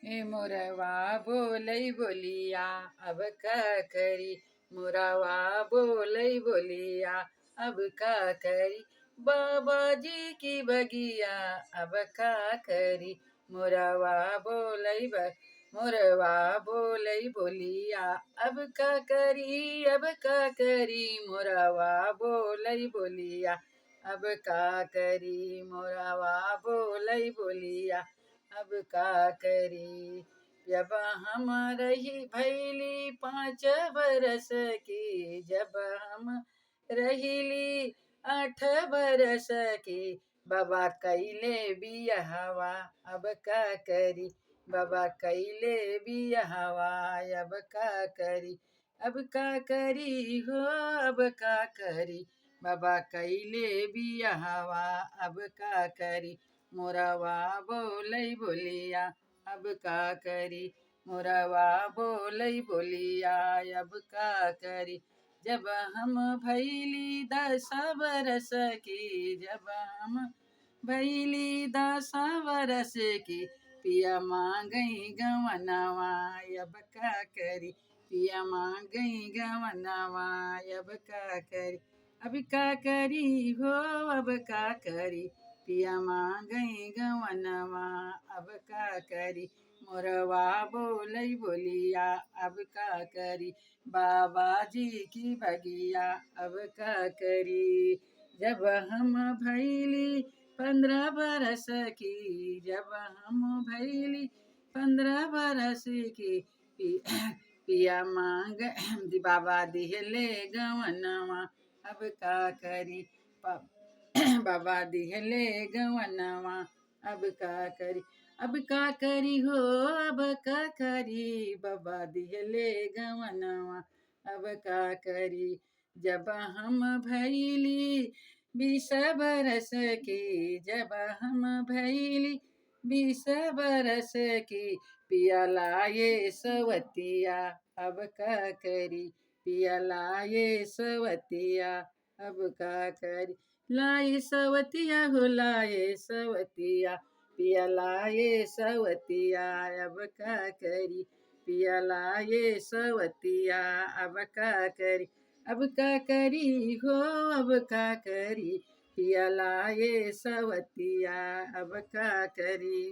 ए मोरवा बोलै बोलिया अब का करी। मोरवा बोलै बोलिया अब का करी। बाबा जी की बगिया अब का करी। मोरवा बोलै मोरवा बोलै बोलिया अब का करी। अब का करी। मोरवा बोलै बोलिया अब का करी। मोरवा बोलै बोलिया अब का करी। जब हम रही भैली 5 बरस की। जब हम रहीली 8 बरस की। बाबा कैले बियाहवा अब का करी। बाबा कैले बियाहवा अब का करी। अब का करी हो अब का करी। बाबा कैले बियाहवा अब का करी। मोरवा बोलै बोलिया अब का करी। मोरवा बोलै बोलिया अब का करी। जब हम भैली 10 बरस की। जब हम भैली 10 बरस की। पिया मांगई गवनवा अब का करी। पिया मांगई गवनवा अब का करी। अब का करी हो अब का करी। पिया मांगई गवनवा अब का करी। मोरवा बोलै बोलिया अब का करी। बाबा जी की बगिया अब का करी। जब हम भैली 15 बरस की। जब हम भैली 15 बरस की। पिया मांग बाबा दिहले गवनवा अब का करी। बाबा दिहले गवनवा अब का करी। अब का करी हो अब का करी। बाबा दिहले गवनवा अब का करी। जब हम भैली 20 बरस की। जब हम भैली 20 बरस की। पिया लाए सवतिया अब का करी। पिया लाए सवतिया अब का करी। लाए सवतिया हो लाए सवतिया। पिया लाए सवतिया अब का करी। पिया लाए सवतिया अब का करी। अब का करी हो अब का करी। पिया लाए सवतिया अब का करी।